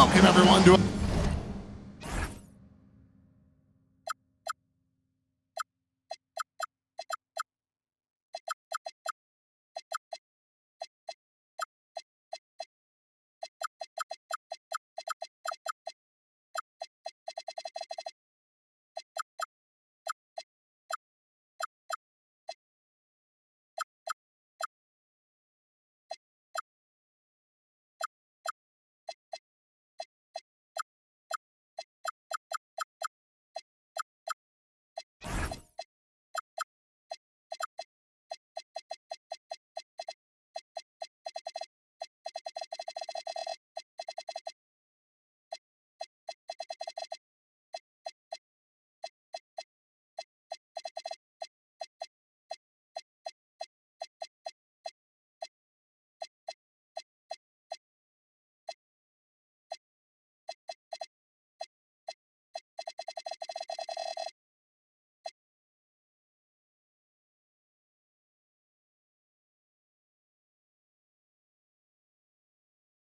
Welcome, everyone, to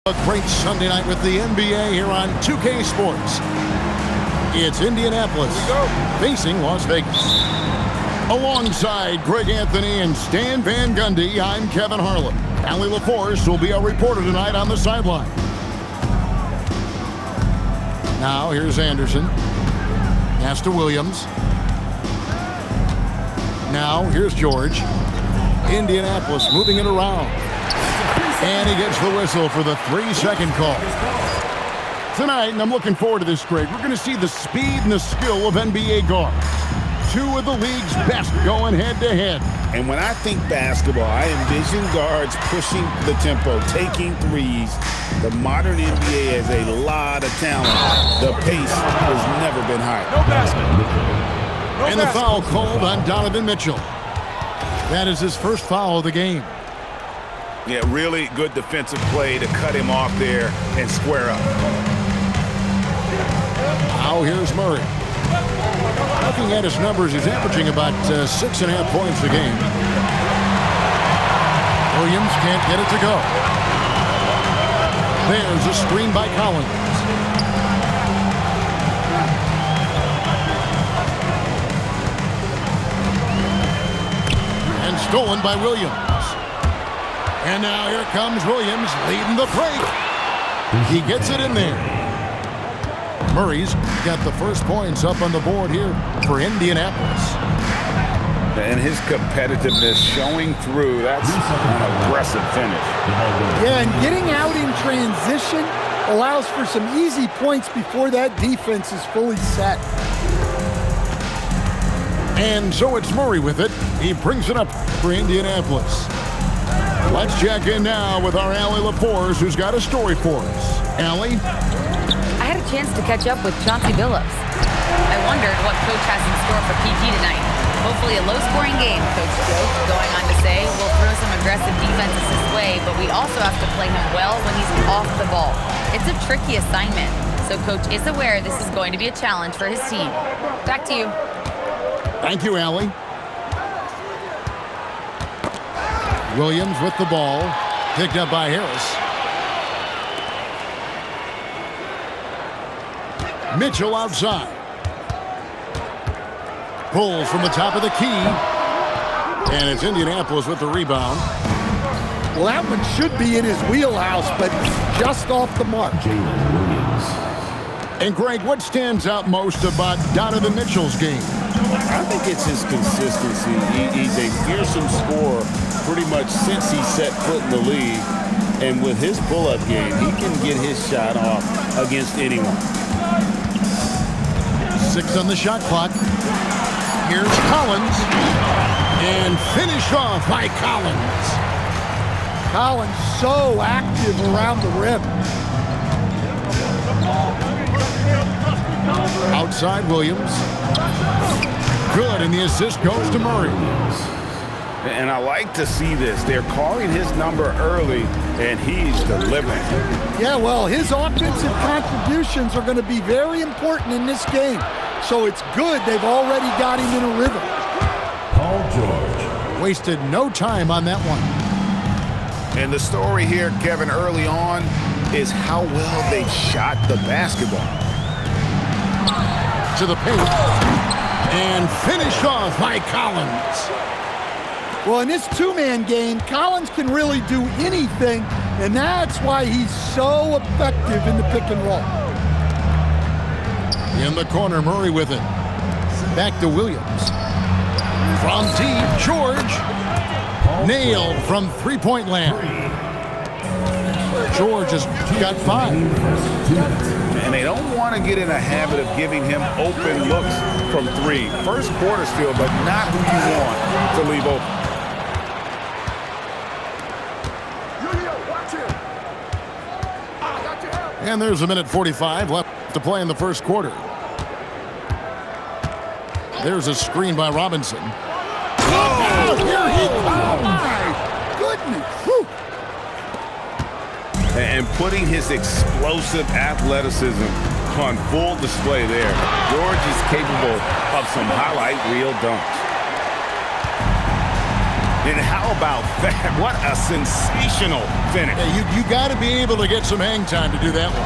a great Sunday night with the NBA here on 2K Sports. It's Indianapolis facing Las Vegas. Alongside Greg Anthony and Stan Van Gundy, I'm Kevin Harlan. Allie LaForce will be our reporter tonight on the sideline. Now here's Anderson. Pass to Williams. Now here's George. Indianapolis moving it around. And he gets the whistle for the 3-second call. Tonight, and I'm looking forward to this, Greg, we're going to see the speed and the skill of NBA guards. Two of the league's best going head-to-head. And when I think basketball, I envision guards pushing the tempo, taking threes. The modern NBA has a lot of talent. The pace has never been higher. No basket. And the foul called on Donovan Mitchell. That is his first foul of the game. Yeah, really good defensive play to cut him off there and square up. Now here's Murray. Looking at his numbers, he's averaging about 6.5 points a game. Williams can't get it to go. There's a screen by Collins. And stolen by Williams. And now here comes Williams leading the break. He gets it in there. Murray's got the first points up on the board here for Indianapolis. And his competitiveness showing through. That's an aggressive finish. Yeah, and getting out in transition allows for some easy points before that defense is fully set. And so it's Murray with it. He brings it up for Indianapolis. Let's check in now with our Allie LaForce, who's got a story for us. Allie? I had a chance to catch up with Chauncey Billups. I wondered what Coach has in store for PG tonight. Hopefully a low-scoring game, Coach joked, going on to say, we'll throw some aggressive defenses his way, but we also have to play him well when he's off the ball. It's a tricky assignment, so Coach is aware this is going to be a challenge for his team. Back to you. Thank you, Allie. Williams with the ball, picked up by Harris. Mitchell outside. Pulls from the top of the key. And it's Indianapolis with the rebound. Well, that one should be in his wheelhouse, but just off the mark. And Greg, what stands out most about Donovan Mitchell's game? I think it's his consistency. He's a fearsome scorer pretty much since he set foot in the league. And with his pull-up game, he can get his shot off against anyone. 6 on the shot clock. Here's Collins. And finished off by Collins. Collins so active around the rim. Outside Williams. Good, and the assist goes to Murray. And I like to see this. They're calling his number early, and he's delivering. Yeah, well, his offensive contributions are going to be very important in this game. So it's good they've already got him in a rhythm. Paul George wasted no time on that one. And the story here, Kevin, early on, is how well they shot the basketball. To the paint. And finished off by Collins. Well, in this two-man game, Collins can really do anything, and that's why he's so effective in the pick and roll. In the corner, Murray with it. Back to Williams. From deep, George. Nailed from three-point land. George has got 5. And they don't want to get in a habit of giving him open looks from 3. First quarter still, but not who you want to leave open. And there's a minute 45 left to play in the first quarter. There's a screen by Robinson. Oh, here he comes! My goodness! Whew. And putting his explosive athleticism on full display there. George is capable of some highlight reel dunks. And how about that? What a sensational finish. Yeah, you got to be able to get some hang time to do that one.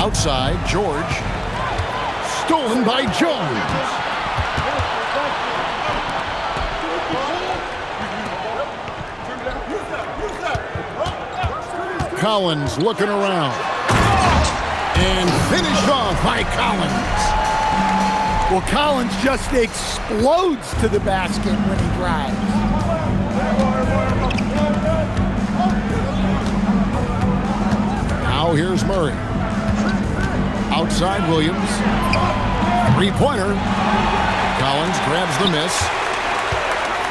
Outside, George. Stolen by Jones. Collins looking around. And finished off by Collins. Well, Collins just explodes to the basket when he drives. Now here's Murray. Outside Williams. Three-pointer. Collins grabs the miss.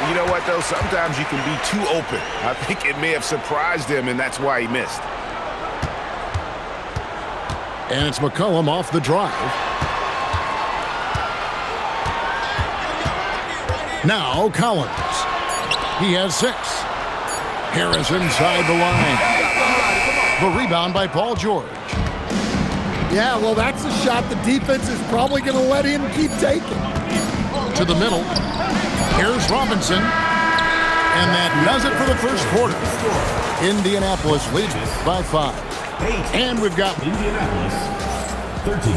You know what, though? Sometimes you can be too open. I think it may have surprised him, and that's why he missed. And it's McCollum off the drive. Now Collins. He has 6. Harris inside the line. The rebound by Paul George. Yeah, well, that's a shot the defense is probably going to let him keep taking. To the middle. Here's Robinson. And that does it for the first quarter. Indianapolis leads by 5. And we've got Indianapolis 13.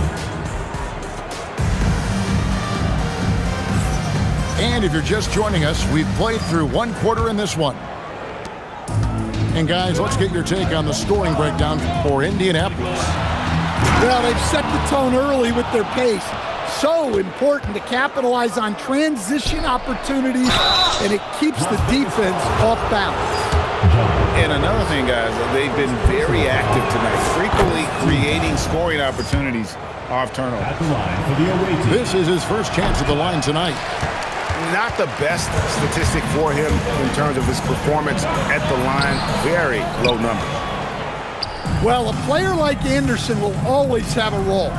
And if you're just joining us, we've played through one quarter in this one. And guys, let's get your take on the scoring breakdown for Indianapolis. Well, they've set the tone early with their pace. So important to capitalize on transition opportunities, and it keeps the defense off balance. And another thing, guys, they've been very active tonight, frequently creating scoring opportunities off turnover. At the line for the away team. This is his first chance at the line tonight. Not the best statistic for him in terms of his performance at the line. Very low numbers. Well, a player like Anderson will always have a role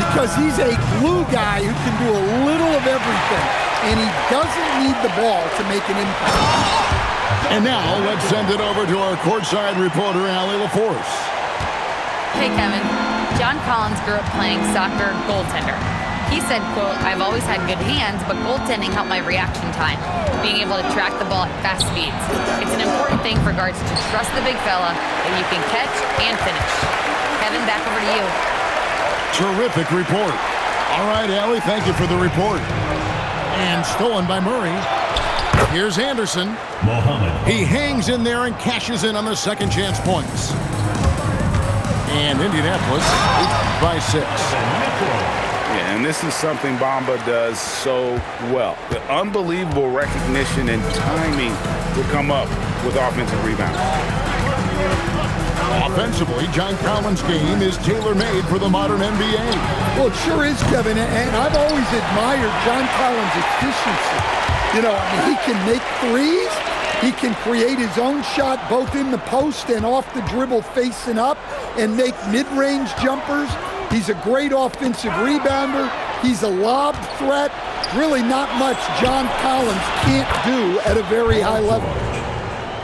because he's a glue guy who can do a little of everything, and he doesn't need the ball to make an impact. And now let's send it over to our courtside reporter, Allie LaForce. Hey, Kevin. John Collins grew up playing soccer goaltender. He said, quote, "I've always had good hands, but goaltending helped my reaction time, being able to track the ball at fast speeds. It's an important thing for guards to trust the big fella that you can catch and finish." Kevin, back over to you. Terrific report. All right, Allie, thank you for the report. And stolen by Murray. Here's Anderson. Mohammed. He hangs in there and cashes in on the second chance points. And Indianapolis leads by 6. Yeah, and this is something Bamba does so well. The unbelievable recognition and timing to come up with offensive rebounds. Offensively, John Collins' game is tailor-made for the modern NBA. Well, it sure is, Kevin, and I've always admired John Collins' efficiency. You know, I mean, he can make threes. He can create his own shot both in the post and off the dribble facing up and make mid-range jumpers. He's a great offensive rebounder. He's a lob threat. Really not much John Collins can't do at a very high level.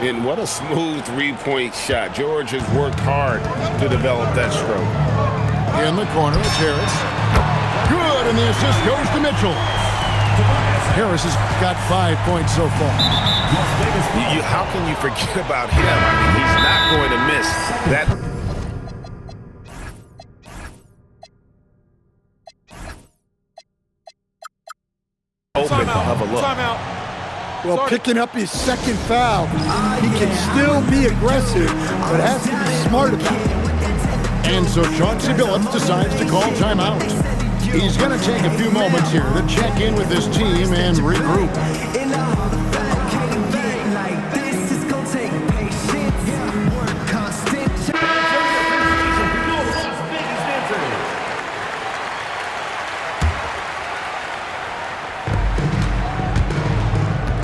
And what a smooth three-point shot. George has worked hard to develop that stroke. In the corner, it's Harris. Good, and the assist goes to Mitchell. Harris has got 5 points so far. How can you forget about him? I mean, he's not going to miss that. Open of a look. Well, picking up his second foul, he can still be aggressive, but has to be smart about it. And so Chauncey Billups decides to call timeout. He's going to take a few moments here to check in with his team and regroup.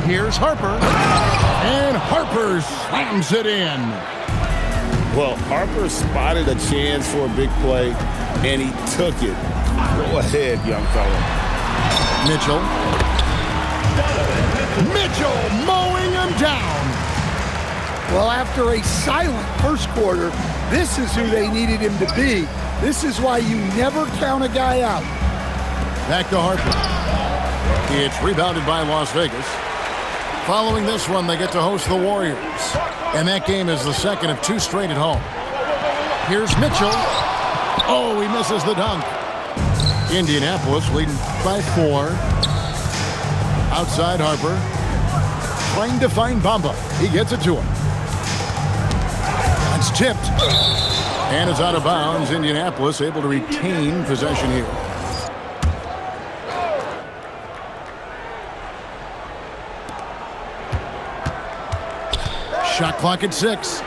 Here's Harper, and Harper slams it in. Well, Harper spotted a chance for a big play, and he took it. Go ahead, young fella. Mitchell mowing him down. Well, after a silent first quarter, this is who they needed him to be. This is why you never count a guy out. Back to Harper. It's rebounded by Las Vegas. Following this one, they get to host the Warriors. And that game is the second of 2 straight at home. Here's Mitchell. Oh, he misses the dunk. Indianapolis leading by 4. Outside Harper. Trying to find Bamba. He gets it to him. That's tipped. And it's out of bounds. Indianapolis able to retain possession here. Shot clock at 6.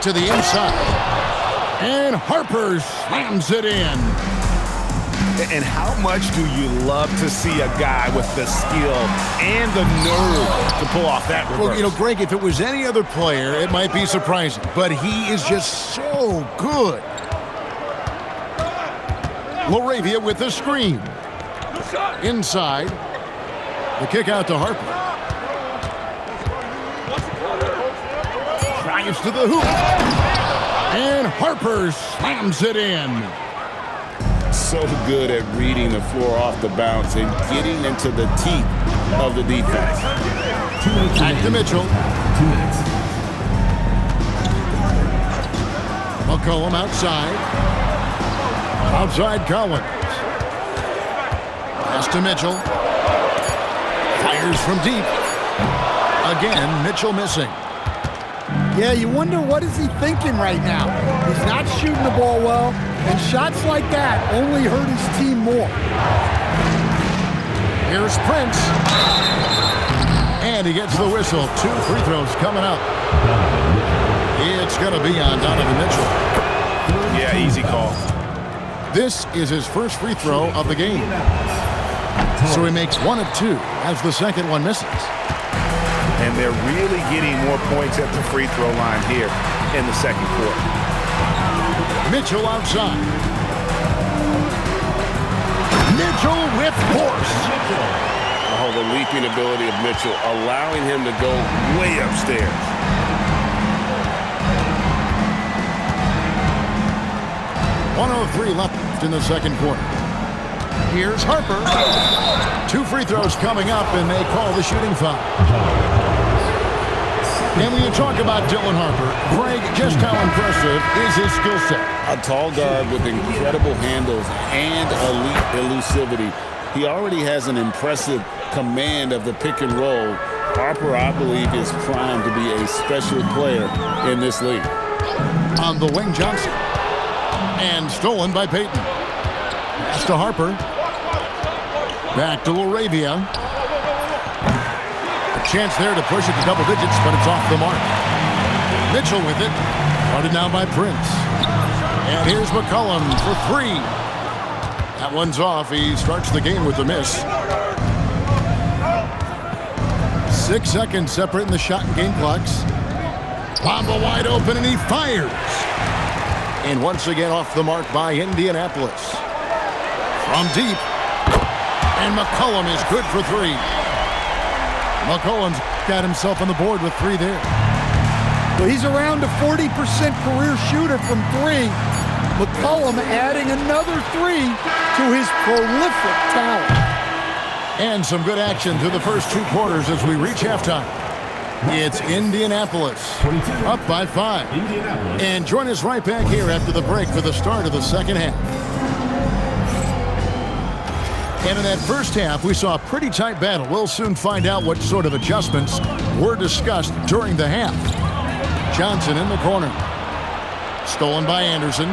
To the inside. And Harper slams it in. And how much do you love to see a guy with the skill and the nerve to pull off that reverse? Well, you know, Greg, if it was any other player, it might be surprising. But he is just so good. Laravia with the screen. Inside. The kick out to Harper. Drives to the hoop. And Harper slams it in. So good at reading the floor off the bounce and getting into the teeth of the defense. Back to Mitchell. 2 minutes. McCollum outside. Outside Collins. Pass to Mitchell. Fires from deep. Again, Mitchell missing. Yeah, you wonder what is he thinking right now. He's not shooting the ball well, and shots like that only hurt his team more. Here's Prince. And he gets the whistle. 2 free throws coming up. It's going to be on Donovan Mitchell. Yeah, easy call. This is his first free throw of the game. So he makes 1 of 2 as the second one misses. And they're really getting more points at the free throw line here in the second quarter. Mitchell outside. Mitchell with force. Oh, the leaping ability of Mitchell, allowing him to go way upstairs. .103 left in the second quarter. Here's Harper. 2 free throws coming up, and they call the shooting foul. And when you talk about Dylan Harper, Greg, just how impressive is his skill set? A tall guard with incredible handles and elite elusivity. He already has an impressive command of the pick and roll. Harper, I believe, is primed to be a special player in this league. On the wing, Johnson. And stolen by Payton. Pass to Harper. Back to Laravia. A chance there to push it to double digits, but it's off the mark. Mitchell with it. Guarded now by Prince. And here's McCollum for 3. That one's off. He starts the game with a miss. 6 seconds separating the shot and game clocks. Bamba wide open, and he fires. And once again off the mark by Indianapolis. From deep. And McCollum is good for 3. McCollum's got himself on the board with 3 there. Well, he's around a 40% career shooter from 3. McCollum adding another 3 to his prolific talent. And some good action through the first 2 quarters as we reach halftime. It's Indianapolis up by 5. Indianapolis. And join us right back here after the break for the start of the second half. And in that first half, we saw a pretty tight battle. We'll soon find out what sort of adjustments were discussed during the half. Johnson in the corner. Stolen by Anderson.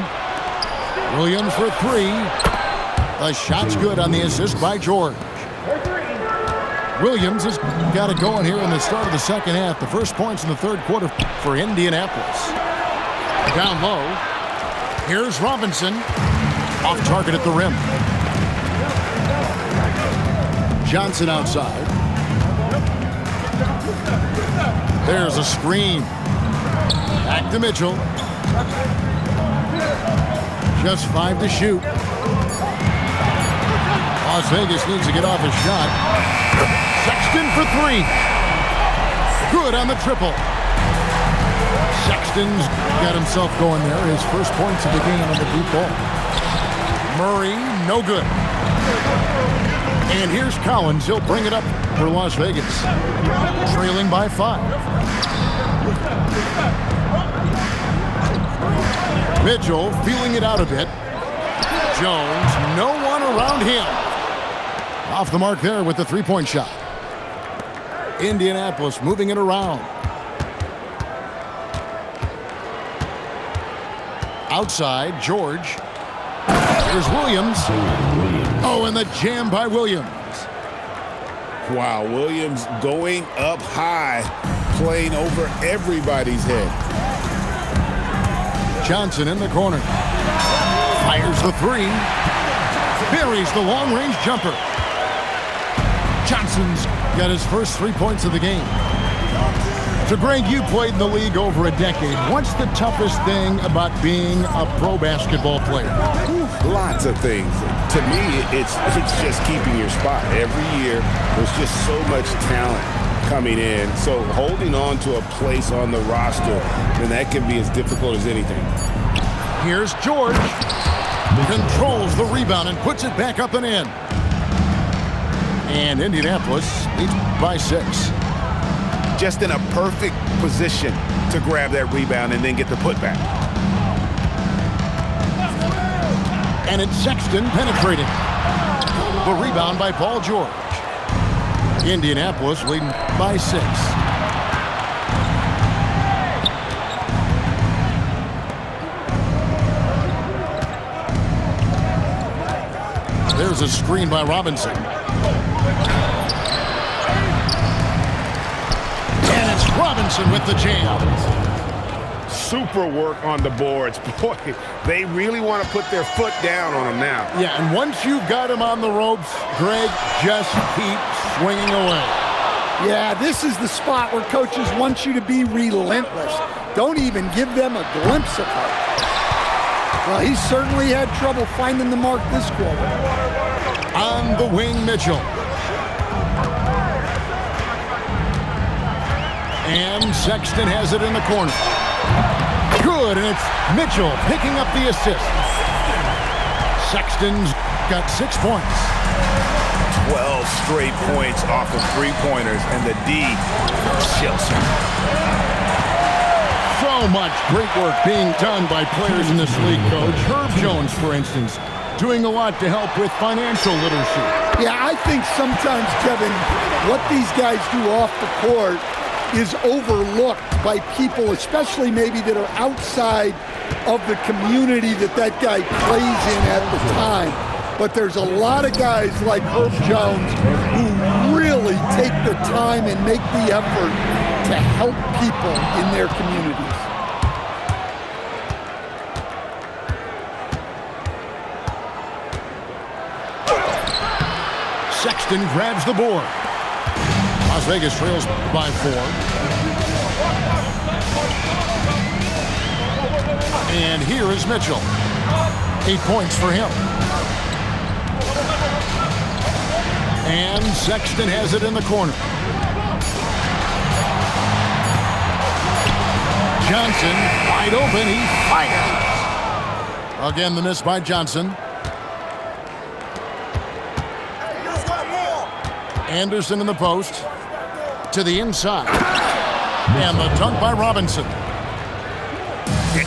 Williams for 3. The shot's good on the assist by George. Williams has got it going here in the start of the second half. The first points in the third quarter for Indianapolis. Down low. Here's Robinson. Off target at the rim. Johnson outside. There's a screen. Back to Mitchell. Just 5 to shoot. Las Vegas needs to get off his shot. Sexton for 3. Good on the triple. Sexton's got himself going there. His first points of the game on the deep ball. Murray, no good. And here's Collins. He'll bring it up for Las Vegas. Trailing by 5. Mitchell feeling it out a bit. Jones, no one around him. Off the mark there with the 3-point shot. Indianapolis moving it around. Outside, George. Here's Williams. Oh, and the jam by Williams. Wow, Williams going up high, playing over everybody's head. Johnson in the corner. Fires the 3. Buries the long-range jumper. Johnson's got his first 3 points of the game. So, Greg, you played in the league over a decade. What's the toughest thing about being a pro basketball player? Lots of things. To me, it's just keeping your spot. Every year, there's just so much talent coming in. So holding on to a place on the roster, and that can be as difficult as anything. Here's George. Controls the rebound and puts it back up and in. And Indianapolis leads by 6. Just in a perfect position to grab that rebound and then get the putback. And it's Sexton penetrating. The rebound by Paul George. Indianapolis leading by 6. There's a screen by Robinson. And it's Robinson with the jam. Super work on the boards. Boy, they really want to put their foot down on him now. Yeah, and once you've got him on the ropes, Greg, just keep swinging away. Yeah, this is the spot where coaches want you to be relentless. Don't even give them a glimpse of hope. Well, he certainly had trouble finding the mark this quarter. On the wing, Mitchell. And Sexton has it in the corner. Good, and it's Mitchell picking up the assist. Sexton's got 6 points. 12 straight points off of 3-pointers, and the D chills him. So much great work being done by players in this league, Coach. Herb Jones, for instance, doing a lot to help with financial literacy. Yeah, I think sometimes, Kevin, what these guys do off the court is overlooked by people, especially maybe that are outside of the community that guy plays in at the time. But there's a lot of guys like Herb Jones who really take the time and make the effort to help people in their communities. Sexton grabs the board. Las Vegas trails by 4. And here is Mitchell. 8 points for him. And Sexton has it in the corner. Johnson wide open. He fires. Again, the miss by Johnson. Anderson in the post. To the inside. And the dunk by Robinson.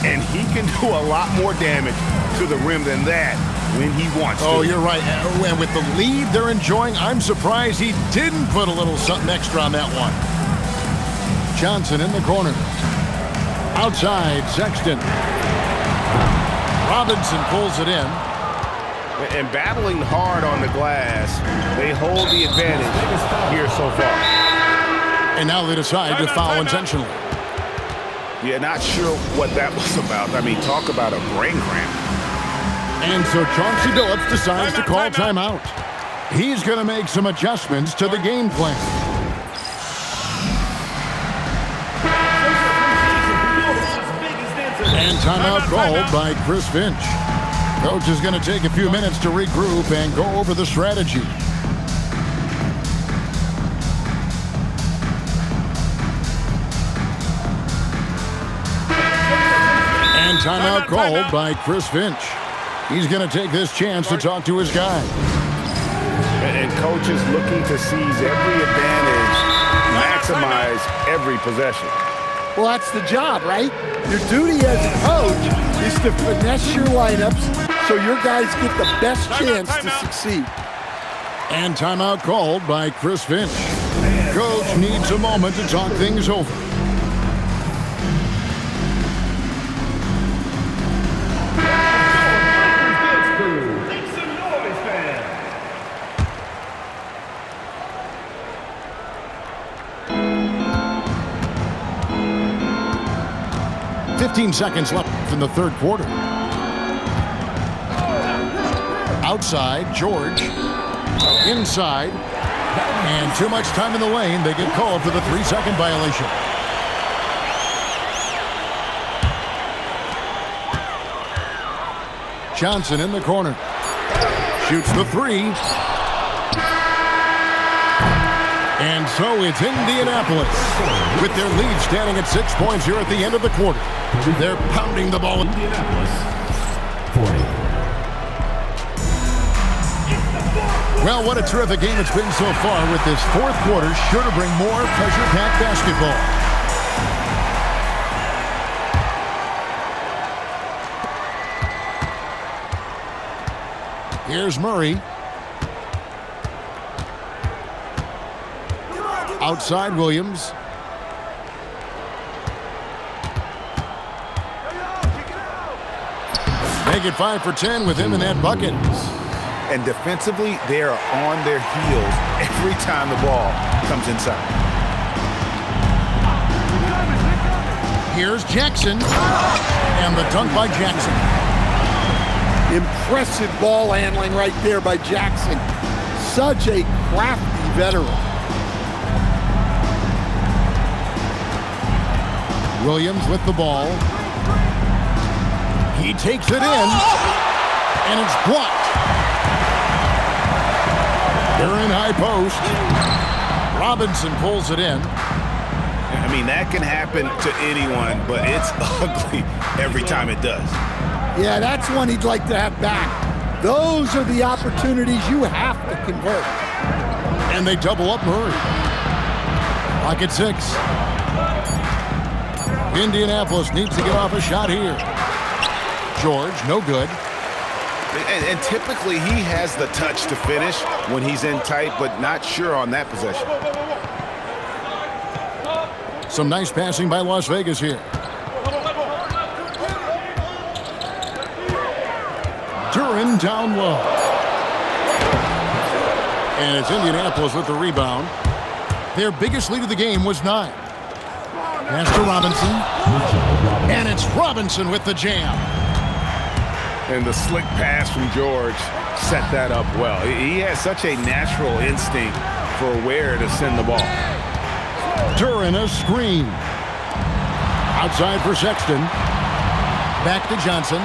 And he can do a lot more damage to the rim than that when he wants to. Oh, you're right. And with the lead they're enjoying, I'm surprised he didn't put a little something extra on that one. Johnson in the corner. Outside, Sexton. Robinson pulls it in. And battling hard on the glass, they hold the advantage here so far. And now they decide to foul intentionally. Yeah, not sure what that was about. I mean, talk about a brain cramp. And so Chauncey Billups decides to call timeout. He's going to make some adjustments to the game plan. And timeout called by Chris Finch. Coach is going to take a few minutes to regroup and go over the strategy. And timeout called by Chris Finch. He's going to take this chance to talk to his guy. And coach is looking to seize every advantage, maximize every possession. Well, that's the job, right? Your duty as a coach is to finesse your lineups so your guys get the best chance to succeed. And timeout called by Chris Finch. Coach needs a moment to talk things over. Make some noise, fans. 15 seconds left in the third quarter. Outside, George. Inside. And too much time in the lane. They get called for the 3-second violation. Johnson in the corner. Shoots the three. And so it's Indianapolis with their lead standing at 6 points here at the end of the quarter. They're pounding the ball. Indianapolis 40. Well, what a terrific game it's been so far with this fourth quarter. Sure to bring more pressure-packed basketball. Here's Murray. Outside Williams. Make it 5 for 10 with him in that bucket. And defensively, they are on their heels every time the ball comes inside. Here's Jackson. And the dunk by Jackson. Impressive ball handling right there by Jackson. Such a crafty veteran. Williams with the ball. He takes it in. And it's blocked. They're in high post. Robinson pulls it in. I mean, that can happen to anyone, but it's ugly every time it does. Yeah, that's one he'd like to have back. Those are the opportunities you have to convert. And they double up Murray. Clock at 6. Indianapolis needs to get off a shot here. George, no good. And typically he has the touch to finish when he's in tight, but not sure on that possession. Some nice passing by Las Vegas here. Duren down low. And it's Indianapolis with the rebound. Their biggest lead of the game was 9. Pass to Robinson. And it's Robinson with the jam. And the slick pass from George set that up well. He has such a natural instinct for where to send the ball. Duren a screen. Outside for Sexton. Back to Johnson.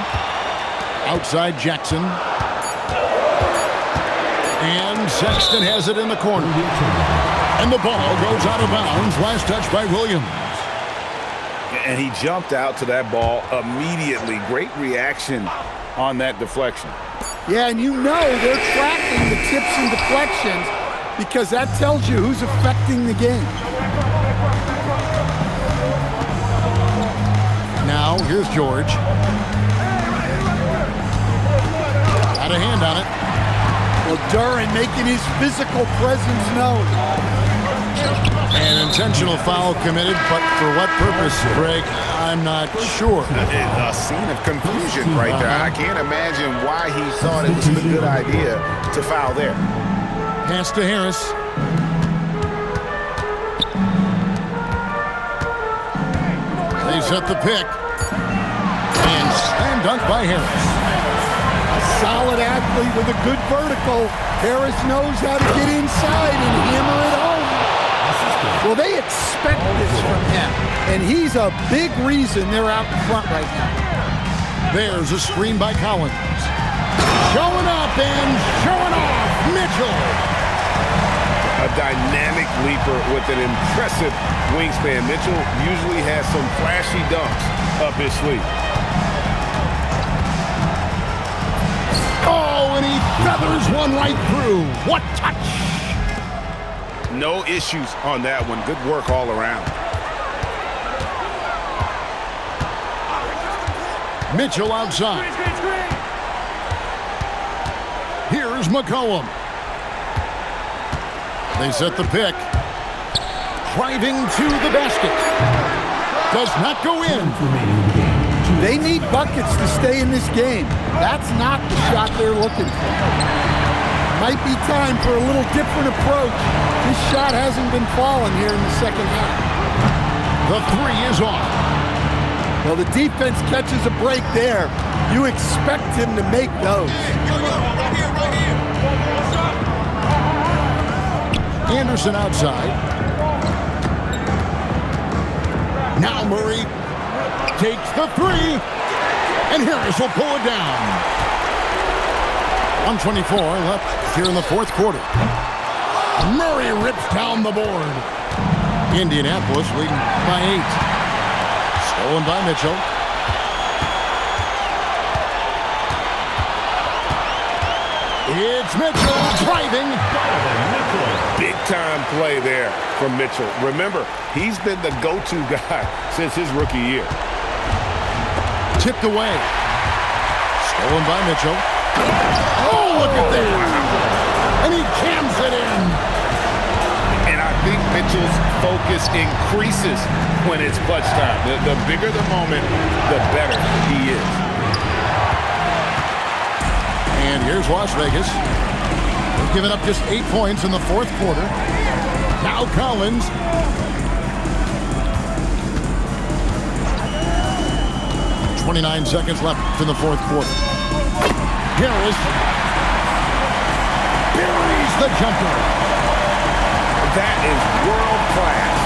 Outside Jackson. And Sexton has it in the corner. And the ball goes out of bounds. Last touch by Williams. And he jumped out to that ball immediately. Great reaction on that deflection. Yeah, and you know they're tracking the tips and deflections because that tells you who's affecting the game. Now, here's George. Got a hand on it. Well, Duren making his physical presence known. An intentional foul committed, but for what purpose, Greg? I'm not sure. A scene of confusion right there. I can't imagine why he thought it was a good idea to foul there. Pass to Harris. They set the pick. And slam dunk by Harris. A solid athlete with a good vertical. Harris knows how to get inside and hammer it home. Well, they expect this from him, and he's a big reason they're out in front right now. There's a screen by Collins. Showing up and showing off, Mitchell. A dynamic leaper with an impressive wingspan. Mitchell usually has some flashy dunks up his sleeve. Oh, and he feathers one right through. What touch! No issues on that one. Good work all around. Mitchell outside. Here's McCollum. They set the pick. Driving to the basket. Does not go in. They need buckets to stay in this game. That's not the shot they're looking for. Might be time for a little different approach. This shot hasn't been falling here in the second half. The three is off. Well, the defense catches a break there. You expect him to make those. Anderson outside. Now Murray takes the three. And Harris will pull it down. 1:24 left here in the fourth quarter. Murray rips down the board. Indianapolis leading by 8. Stolen by Mitchell. It's Mitchell driving. Big time play there from Mitchell. Remember, he's been the go-to guy since his rookie year. Tipped away. Stolen by Mitchell. Oh, look at that. And he jams it in. And I think Mitchell's focus increases when it's clutch time. The bigger the moment, the better he is. And here's Las Vegas. They've given up just 8 points in the fourth quarter. Now Collins. 29 seconds left in the fourth quarter. Harris buries the jumper. That is world class.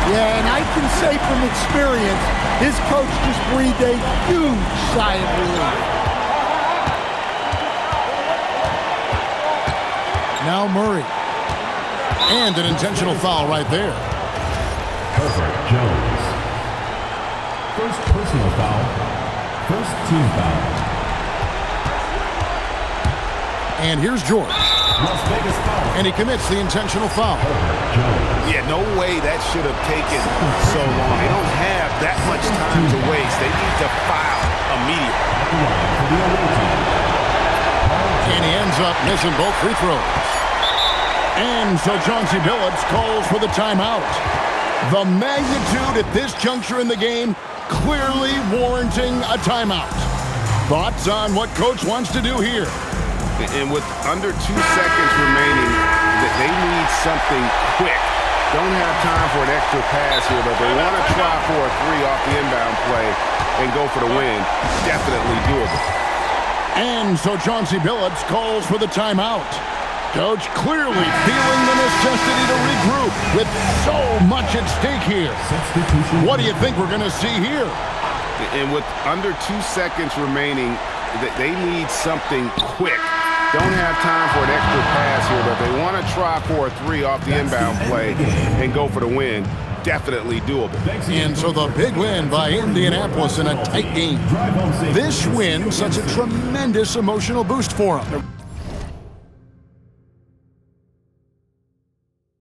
Yeah, and I can say from experience, his coach just breathed a huge sigh of relief. Now Murray. And an intentional foul right there. Perfect. Jones. First personal foul. First team foul. And here's George. Las Vegas foul. And he commits the intentional foul. Jones. Yeah, no way that should have taken so long. They don't have that much time to waste. They need to foul immediately. And he ends up missing both free throws. And so Chauncey Billups calls for the timeout. The magnitude at this juncture in the game clearly warranting a timeout. Thoughts on what Coach wants to do here? And with under 2 seconds remaining, they need something quick. Don't have time for an extra pass here, but they want to try for a three off the inbound play and go for the win. Definitely doable. And so Chauncey Billups calls for the timeout. Coach clearly feeling the necessity to regroup with so much at stake here. What do you think we're going to see here? And with under 2 seconds remaining, they need something quick. Don't have time for an extra pass here, but they want to try for a three off the inbound play and go for the win. Definitely doable. And so the big win by Indianapolis in a tight game. This win, such a tremendous emotional boost for them.